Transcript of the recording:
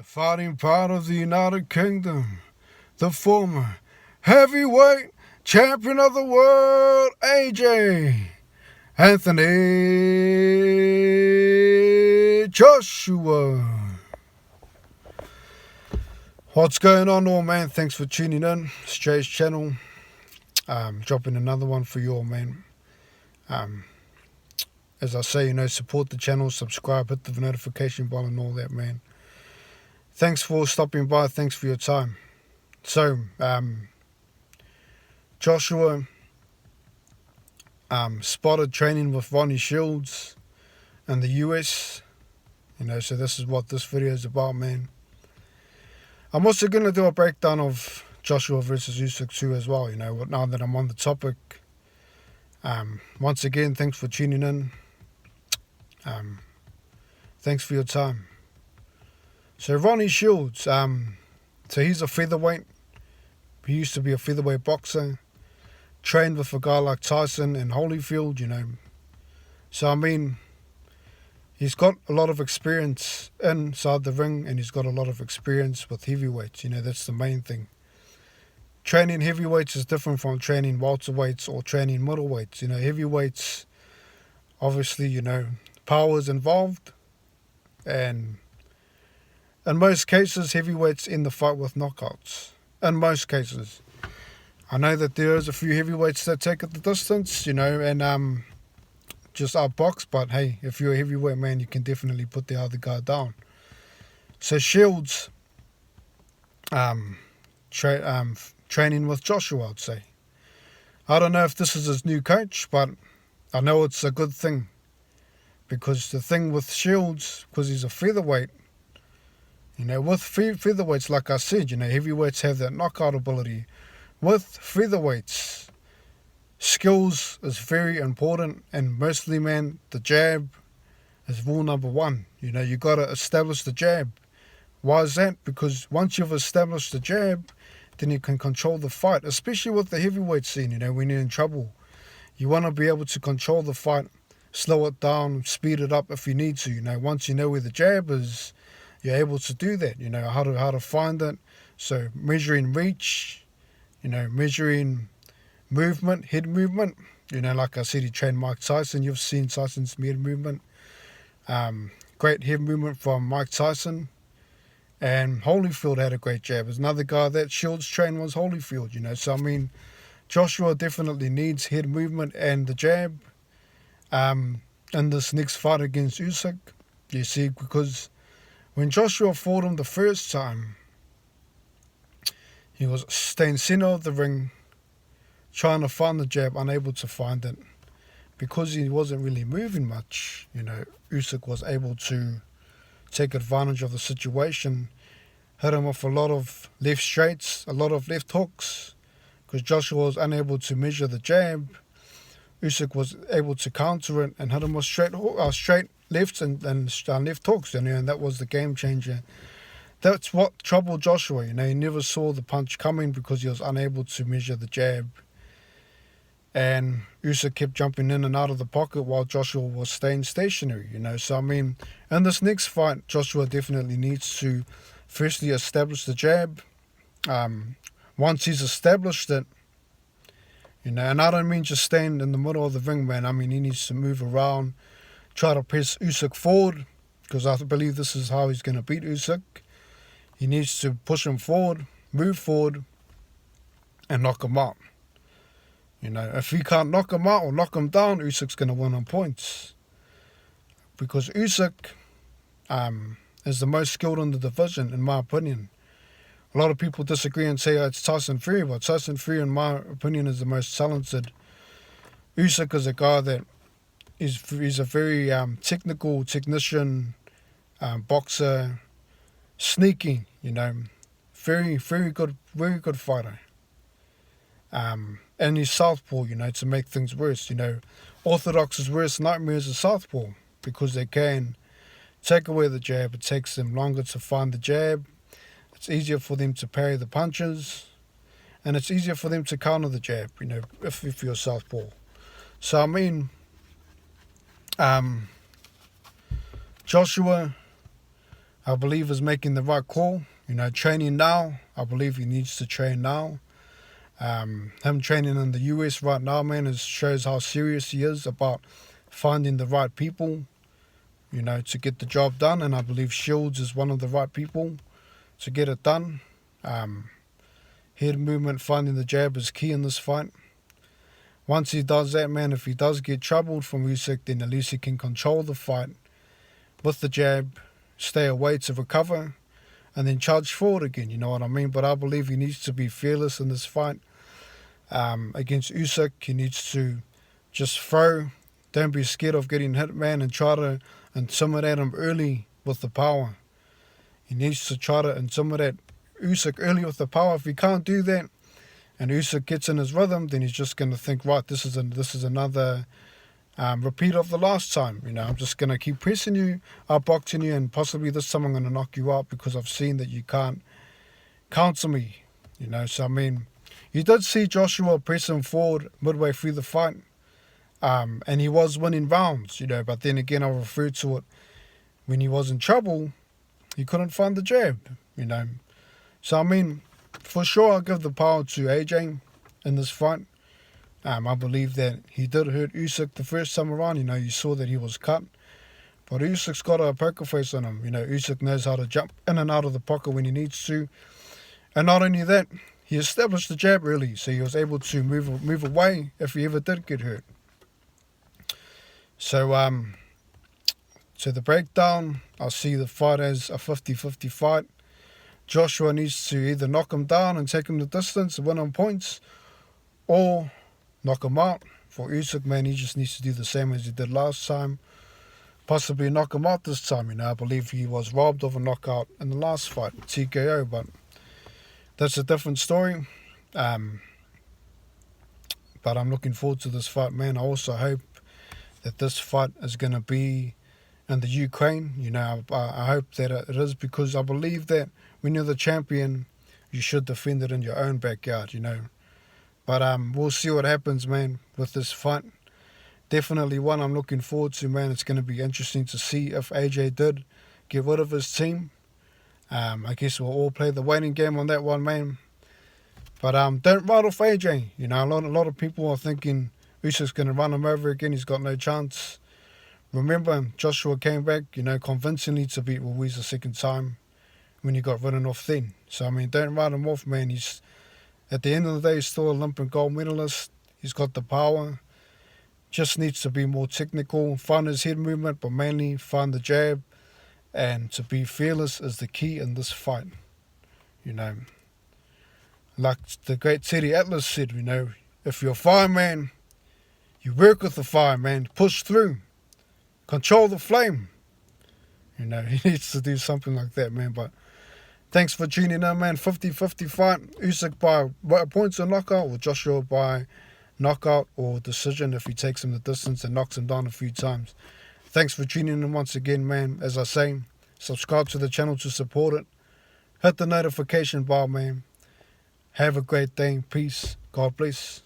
fighting part of the United Kingdom, the former heavyweight champion of the world, AJ Anthony Joshua. What's going on, all man? Thanks for tuning in. It's Jay's channel. Dropping another one for you all, man. As I say, support the channel, subscribe, hit the notification bell and all that, man. Thanks for stopping by. Thanks for your time. So, Joshua spotted training with Ronnie Shields in the US. So this is what this video is about, man. I'm also going to do a breakdown of Joshua versus Usyk too as well, now that I'm on the topic. Once again, thanks for tuning in. Thanks for your time. So Ronnie Shields, so he's a featherweight. He used to be a featherweight boxer. Trained with a guy like Tyson and Holyfield, So, he's got a lot of experience inside the ring, and he's got a lot of experience with heavyweights. That's the main thing. Training heavyweights is different from training welterweights or training middleweights. Heavyweights, obviously, power is involved. And in most cases, heavyweights end the fight with knockouts. In most cases. I know that there is a few heavyweights that take it the distance, and just outbox. But hey, if you're a heavyweight, man, you can definitely put the other guy down. So Shields, training with Joshua, I'd say. I don't know if this is his new coach, but I know it's a good thing. Because the thing with Shields, because he's a featherweight, with featherweights, like I said, heavyweights have that knockout ability. With featherweights, skills is very important, and mostly, man, the jab is rule number one. You got to establish the jab. Why is that? Because once you've established the jab, then you can control the fight, especially with the heavyweight scene, when you're in trouble. You want to be able to control the fight, slow it down, speed it up if you need to. Once you know where the jab is, you're able to do that. How to find it. So measuring reach, measuring movement, head movement. Like I said, he trained Mike Tyson. You've seen Tyson's head movement. Great head movement from Mike Tyson. And Holyfield had a great jab. There's another guy that Shields trained was Holyfield, So, Joshua definitely needs head movement and the jab. In this next fight against Usyk, you see, because when Joshua fought him the first time, he was staying center of the ring, trying to find the jab, unable to find it. Because he wasn't really moving much, Usyk was able to take advantage of the situation, hit him with a lot of left straights, a lot of left hooks, because Joshua was unable to measure the jab. Usyk was able to counter it and hit him with straight lefts and left hooks, and that was the game changer. That's what troubled Joshua. He never saw the punch coming because he was unable to measure the jab. And Usyk kept jumping in and out of the pocket while Joshua was staying stationary, So, in this next fight, Joshua definitely needs to firstly establish the jab. Once he's established it, and I don't mean just stand in the middle of the ring, man. He needs to move around, try to press Usyk forward, because I believe this is how he's going to beat Usyk. He needs to push him forward, move forward, and knock him out. If he can't knock him out or knock him down, Usyk's going to win on points. Because Usyk is the most skilled in the division, in my opinion. A lot of people disagree and say it's Tyson Fury, but Tyson Fury, in my opinion, is the most talented. Usyk is a guy that he's a very technician, boxer, sneaky, very, very good fighter. And he's southpaw, to make things worse. Orthodox's worst nightmare is a southpaw, because they can take away the jab. It takes them longer to find the jab. It's easier for them to parry the punches, and it's easier for them to counter the jab, if you're southpaw. So, Joshua, I believe is making the right call. Training now. I believe he needs to train now. Him training in the US right now, man, shows how serious he is about finding the right people, to get the job done. And I believe Shields is one of the right people to get it done. Head movement, finding the jab is key in this fight. Once he does that, man, if he does get troubled from Usyk, then at least he can control the fight with the jab, stay away to recover, and then charge forward again, you know what I mean? But I believe he needs to be fearless in this fight. Against Usyk, he needs to just throw. Don't be scared of getting hit, man, and try to intimidate him early with the power. He needs to try to intimidate Usyk early with the power. If he can't do that, and Usyk gets in his rhythm, then he's just going to think, right, this is another repeat of the last time. I'm just going to keep pressing you, outboxing you, and possibly this time I'm going to knock you out because I've seen that you can't counter me. So I mean, you did see Joshua press him forward midway through the fight, and he was winning rounds, but then again, I referred to it when he was in trouble, he couldn't find the jab, So I mean, for sure, I'll give the power to AJ in this fight. I believe that he did hurt Usyk the first time around. You saw that he was cut. But Usyk's got a poker face on him. Usyk knows how to jump in and out of the pocket when he needs to. And not only that, he established the jab early, so he was able to move away if he ever did get hurt. So the breakdown, I see the fight as a 50-50 fight. Joshua needs to either knock him down and take him the distance and win on points, or knock him out. For Usyk, man, he just needs to do the same as he did last time. Possibly knock him out this time. I believe he was robbed of a knockout in the last fight, TKO, but that's a different story. But I'm looking forward to this fight, man. I also hope that this fight is going to be in the Ukraine. I hope that it is, because I believe that when you're the champion, you should defend it in your own backyard, But we'll see what happens, man, with this fight. Definitely one I'm looking forward to, man. It's going to be interesting to see if AJ did get rid of his team. I guess we'll all play the waiting game on that one, man. But don't write off AJ. A lot of people are thinking Usyk's going to run him over again. He's got no chance. Remember, Joshua came back, convincingly to beat Ruiz the second time when he got ridden off then. So, I mean, don't write him off, man. He's, at the end of the day, he's still an Olympic gold medalist. He's got the power. Just needs to be more technical, find his head movement, but mainly find the jab. And to be fearless is the key in this fight. Like the great Teddy Atlas said, if you're a fireman, you work with the fireman, push through, control the flame. He needs to do something like that, man. But thanks for tuning in, man. 50-50 fight. Usyk by points or knockout, or Joshua by knockout or decision if he takes him the distance and knocks him down a few times. Thanks for tuning in once again, man. As I say, subscribe to the channel to support it. Hit the notification bar, man. Have a great day. Peace. God bless.